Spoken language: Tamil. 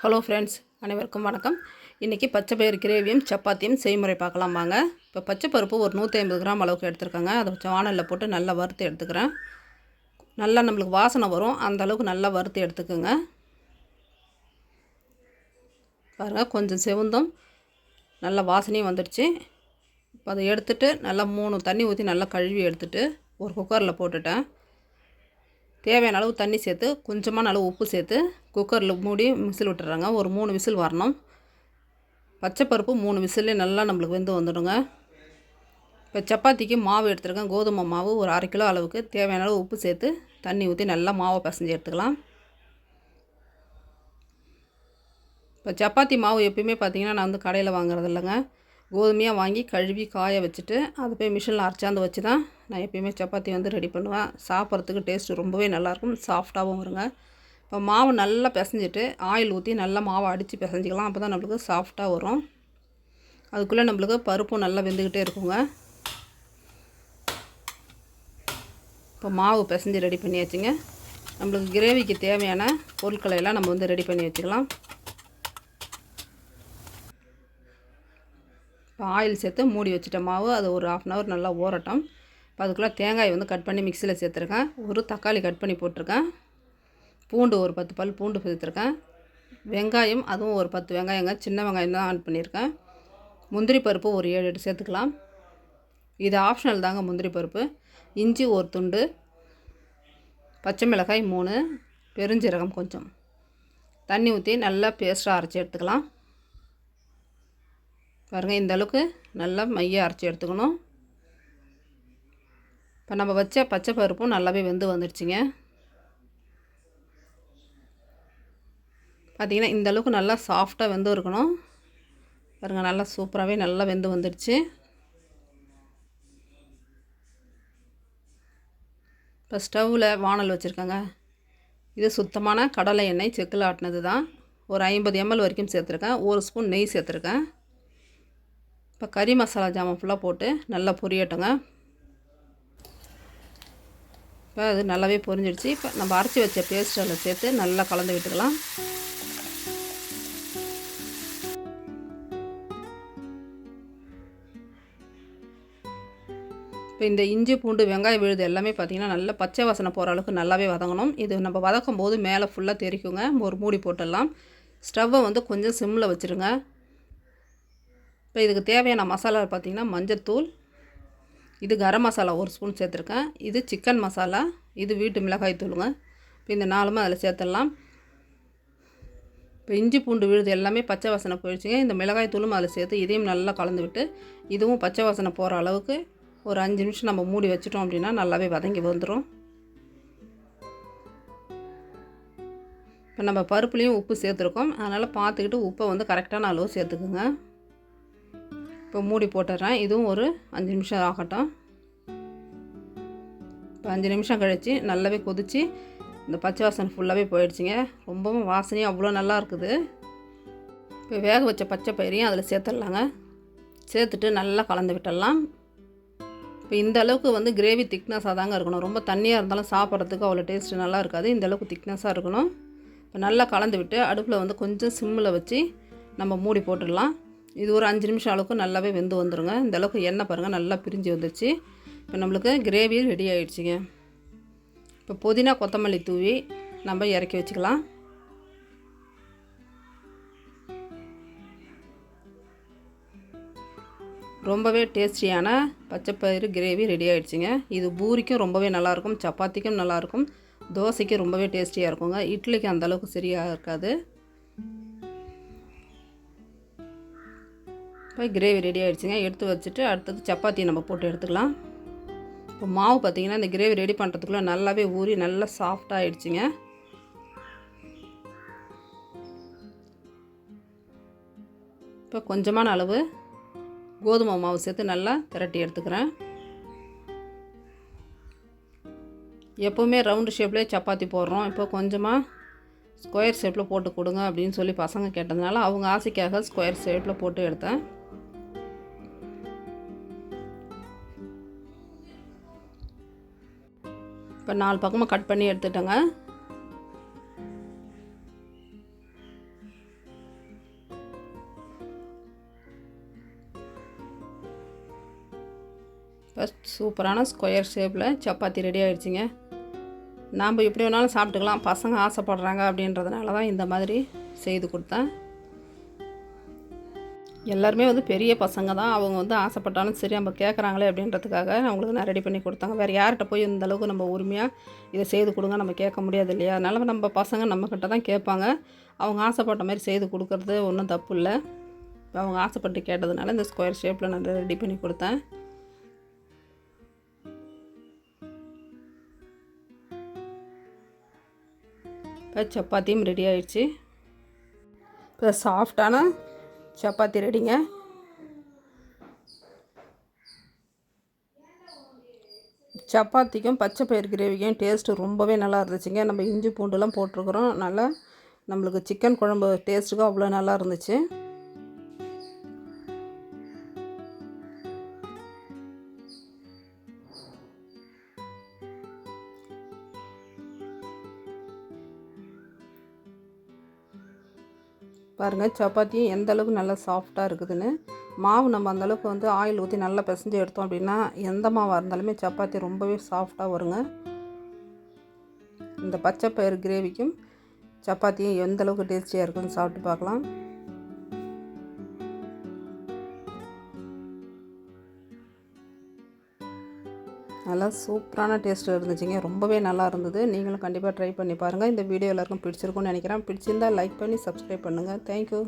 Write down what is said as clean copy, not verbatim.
ஹலோ ஃப்ரெண்ட்ஸ், அனைவருக்கும் வணக்கம். இன்றைக்கி பச்சை பயிறு கிரேவியும் சப்பாத்தியும் செய்முறை பார்க்கலாம் வாங்க. இப்போ பச்சை பருப்பு ஒரு 150 கிராம் அளவுக்கு எடுத்துருக்கேங்க. அதை வானலில் போட்டு நல்லா வறுத்து எடுத்துக்கிறேன். நல்லா நம்மளுக்கு வாசனை வரும், அந்த அளவுக்கு நல்லா வறுத்து எடுத்துக்கோங்க. பாருங்கள், கொஞ்சம் செவந்தும் நல்லா வாசனையும் வந்துடுச்சு. இப்போ அதை எடுத்துகிட்டு நல்லா 3 தண்ணி ஊற்றி நல்லா கழுவி எடுத்துகிட்டு ஒரு குக்கரில் போட்டுட்டேன். தேவையான அளவு தண்ணி சேர்த்து கொஞ்சமான அளவு உப்பு சேர்த்து குக்கரில் மூடி விசில் விட்டுறாங்க. ஒரு 3 விசில் வரணும். பச்சைப்பருப்பு 3 விசிலே நல்லா நம்மளுக்கு வெந்து வந்துடுங்க. இப்போ சப்பாத்திக்கு மாவு எடுத்துருக்கேன். கோதுமை மாவு ஒரு 1/2 கிலோ அளவுக்கு. தேவையான அளவு உப்பு சேர்த்து தண்ணி ஊற்றி நல்லா மாவை பிசைஞ்சு எடுத்துக்கலாம். இப்போ சப்பாத்தி மாவு எப்பயுமே பார்த்திங்கன்னா நான் வந்து கடையில் வாங்குறது இல்லைங்க. கோதுமையாக வாங்கி கழுவி காய வச்சுட்டு அதை போய் மிஷினில் அரைச்சாந்து வச்சு தான் நான் எப்பயுமே சப்பாத்தி வந்து ரெடி பண்ணுவேன். சாப்பிட்றதுக்கு டேஸ்ட்டு ரொம்பவே நல்லாயிருக்கும், சாஃப்டாகவும் வருங்க. இப்போ மாவு நல்லா பிசைஞ்சிட்டு ஆயில் ஊற்றி நல்லா மாவை அடித்து பிசைஞ்சிக்கலாம். அப்போ தான் நம்மளுக்கு சாஃப்டாக வரும். அதுக்குள்ளே நம்மளுக்கு பருப்பும் நல்லா வெந்துக்கிட்டே இருக்குங்க. இப்போ மாவு பிசைஞ்சு ரெடி பண்ணியாச்சுங்க. நம்மளுக்கு கிரேவிக்கு தேவையான பொருட்களை எல்லாம் நம்ம வந்து ரெடி பண்ணி வச்சுக்கலாம். இப்போ ஆயில் சேர்த்து மூடி வச்சுட்ட மாவு அது ஒரு 1/2 hour நல்லா ஊறட்டும். இப்போ அதுக்குள்ளே தேங்காய் வந்து கட் பண்ணி மிக்சியில் சேர்த்துருக்கேன். ஒரு தக்காளி கட் பண்ணி போட்டிருக்கேன். பூண்டு ஒரு 10 பல் பூண்டு சேர்த்துருக்கேன். வெங்காயம் அதுவும் ஒரு 10 வெங்காயங்க, சின்ன வெங்காயம் தான் ஆட் பண்ணியிருக்கேன். முந்திரி பருப்பு ஒரு 7-8 சேர்த்துக்கலாம். இது ஆப்ஷனல் தாங்க முந்திரி பருப்பு. இஞ்சி ஒரு துண்டு, பச்சை மிளகாய் 3, பெருஞ்சீரகம் கொஞ்சம். தண்ணி ஊற்றி நல்லா பேஸ்ட்டாக அரைச்சி எடுத்துக்கலாம். பாருங்கள், இந்த அளவுக்கு நல்லா மையாக அரைச்சி எடுத்துக்கணும். இப்போ நம்ம வச்ச பச்சை பருப்பும் நல்லாவே வெந்து வந்துடுச்சிங்க. பார்த்திங்கன்னா இந்த அளவுக்கு நல்லா சாஃப்டாக வெந்து இருக்கணும். பாருங்கள், நல்லா சூப்பராகவே நல்லா வெந்து வந்துடுச்சு. இப்போ ஸ்டவ்வில் வானல் வச்சுருக்கேங்க. இது சுத்தமான கடலை எண்ணெய், செக்கில் ஆட்டினது தான். ஒரு 50 ml வரைக்கும் சேர்த்துருக்கேன். 1 ஸ்பூன் நெய் சேர்த்துருக்கேன். இப்போ கறி மசாலா ஜாமான் ஃபுல்லாக போட்டு நல்லா பொரியட்டுங்க. இப்போ அது நல்லாவே பொரிஞ்சிடுச்சு. இப்போ நம்ம அரைச்சி வச்ச பேஸ்ட் அதில் சேர்த்து நல்லா கலந்து விட்டுக்கலாம். இப்போ இந்த இஞ்சி பூண்டு வெங்காயம் விழுது எல்லாமே பார்த்திங்கன்னா நல்லா பச்சை வாசனை போகிற அளவுக்கு நல்லாவே வதங்கணும். இது நம்ம வதக்கும் போது மேலே ஃபுல்லாக தெரிக்குங்க. ஒரு மூடி போட்டுடலாம். ஸ்டவ்வை வந்து கொஞ்சம் சிம்மில் வச்சுருங்க. இப்போ இதுக்கு தேவையான மசாலா பார்த்திங்கன்னா மஞ்சத்தூள், இது கரம் மசாலா 1 ஸ்பூன் சேர்த்துருக்கேன். இது சிக்கன் மசாலா, இது வீட்டு மிளகாய் தூளுங்க. இப்போ இந்த 4மே அதில் சேர்த்துடலாம். இப்போ இஞ்சி பூண்டு விழுது எல்லாமே பச்சை வாசனை போயிடுச்சுங்க. இந்த மிளகாய் தூளும் அதில் சேர்த்து இதையும் நல்லா கலந்து விட்டு இதுவும் பச்சை வாசனை போகிற அளவுக்கு ஒரு 5 நிமிஷம் நம்ம மூடி வச்சிட்டோம் அப்படின்னா நல்லாவே வதங்கி வந்துடும். இப்போ நம்ம பருப்புலேயும் உப்பு சேர்த்துருக்கோம், அதனால் பார்த்துக்கிட்டு உப்பை வந்து கரெக்டான அளவு சேர்த்துக்குங்க. இப்போ மூடி போட்டுடுறேன். இதுவும் ஒரு 5 நிமிஷம் ஆகட்டும். இப்போ 5 நிமிஷம் கழித்து நல்லாவே கொதித்து இந்த பச்சை வாசனை ஃபுல்லாகவே போயிடுச்சுங்க. ரொம்பவும் வாசனையும் அவ்வளோ நல்லா இருக்குது. இப்போ வேக வச்ச பச்சை பயிரையும் அதில் சேர்த்துடலாங்க. சேர்த்துட்டு நல்லா கலந்து விட்டுடலாம். இப்போ இந்த அளவுக்கு வந்து கிரேவி திக்னஸாக தாங்க இருக்கணும். ரொம்ப தண்ணியாக இருந்தாலும் சாப்பிட்றதுக்கு அவ்வளோ டேஸ்ட்டு நல்லா இருக்காது. இந்த அளவுக்கு திக்னஸாக இருக்கணும். இப்போ நல்லா கலந்து விட்டு அடுப்பில் வந்து கொஞ்சம் சிம்மில் வச்சு நம்ம மூடி போட்டுடலாம். இது ஒரு 5 நிமிஷம் அளவுக்கு நல்லாவே வெந்து வந்துடுங்க. இந்த அளவுக்கு எண்ணெய் பாருங்கள் நல்லா பிரிஞ்சு வந்துடுச்சு. இப்போ நம்மளுக்கு கிரேவி ரெடி ஆகிடுச்சிங்க. இப்போ புதினா கொத்தமல்லி தூவி நம்ம இறக்கி வச்சுக்கலாம். ரொம்பவே டேஸ்டியான பச்சைப்பயிறு கிரேவி ரெடி ஆகிடுச்சிங்க. இது பூரிக்கும் ரொம்பவே நல்லாயிருக்கும், சப்பாத்திக்கும் நல்லாயிருக்கும், தோசைக்கு ரொம்பவே டேஸ்டியாக இருக்குங்க. இட்லிக்கு அந்தளவுக்கு சரியாக இருக்காது. இப்போ கிரேவி ரெடி ஆகிடுச்சிங்க. எடுத்து வச்சுட்டு அடுத்தது சப்பாத்தி நம்ம போட்டு எடுத்துக்கலாம். இப்போ மாவு பார்த்திங்கன்னா இந்த கிரேவி ரெடி பண்ணுறதுக்குள்ளே நல்லாவே ஊறி நல்லா சாஃப்டாக ஆகிடுச்சிங்க. இப்போ கொஞ்சமான அளவு கோதுமை மாவு சேர்த்து நல்லா திரட்டி எடுத்துக்கிறேன். எப்போவுமே ரவுண்டு ஷேப்லேயே சப்பாத்தி போடுறோம். இப்போ கொஞ்சமாக ஸ்கொயர் ஷேப்பில் போட்டு கொடுங்க அப்படின்னு சொல்லி பசங்க கேட்டதுனால அவங்க ஆசைக்காக ஸ்கொயர் ஷேப்பில் போட்டு எடுத்தேன். இப்போ 4 பக்கமாக கட் பண்ணி எடுத்துட்டேங்க. சூப்பரான ஸ்கொயர் ஷேப்பில் சப்பாத்தி ரெடி ஆகிடுச்சிங்க. நாம் எப்படி வேணாலும் சாப்பிட்டுக்கலாம், பசங்க ஆசைப்படுறாங்க அப்படின்றதுனால தான் இந்த மாதிரி செய்து கொடுத்தேன். எல்லாருமே பெரிய பசங்க தான், அவங்க ஆசைப்பட்டாலும் சரி நம்ம கேட்குறாங்களே அப்படின்றதுக்காக அவங்களுக்கு நான் ரெடி பண்ணி கொடுத்தாங்க. வேறு யார்கிட்ட போய் இந்த அளவுக்கு நம்ம உரிமையாக இதை செய்து கொடுங்க நம்ம கேட்க முடியாது இல்லையா? அதனால் நம்ம பசங்க நம்மக்கிட்ட தான் கேட்பாங்க. அவங்க ஆசைப்பட்ட மாதிரி செய்து கொடுக்குறது ஒன்றும் தப்பு இல்லை. அவங்க ஆசைப்பட்டு கேட்டதுனால இந்த ஸ்கொயர் ஷேப்பில் நான் ரெடி பண்ணி கொடுத்தேன். இப்போ சப்பாத்தியும் ரெடி ஆகிடுச்சு. இப்போ சாஃப்டான சப்பாத்தி ரெடிங்க. சப்பாத்திக்கும் பச்சை பயிர் கிரேவிக்கும் டேஸ்ட்டு ரொம்பவே நல்லா இருந்துச்சுங்க. நம்ம இஞ்சி பூண்டுலாம் போட்டிருக்குறோம். நல்லா நம்மளுக்கு சிக்கன் குழம்பு டேஸ்ட்டுக்கும் அவ்வளோ நல்லா இருந்துச்சு. பாருங்கள் சப்பாத்தியும் எந்த அளவுக்கு நல்லா சாஃப்டாக இருக்குதுன்னு. மாவு நம்ம அந்தளவுக்கு ஆயில் ஊற்றி நல்லா பிசைஞ்சு எடுத்தோம் அப்படின்னா எந்த மாவாக இருந்தாலுமே சப்பாத்தி ரொம்பவே சாஃப்டாக வருங்க. இந்த பச்சை பயிறு கிரேவிக்கும் சப்பாத்தியும் எந்த அளவுக்கு டேஸ்டியாக இருக்குதுன்னு சாப்பிட்டு பார்க்கலாம். நல்லா சூப்பரான டேஸ்ட்டு இருந்துச்சுங்க. ரொம்பவே நல்லா இருந்தது. நீங்களும் கண்டிப்பாக ட்ரை பண்ணி பாருங்கள். இந்த வீடியோ எல்லாருக்கும் பிடிச்சிருக்கும்னு நினைக்கிறேன். பிடிச்சிருந்தால் லைக் பண்ணி சப்ஸ்கிரைப் பண்ணுங்கள். தேங்க்யூ.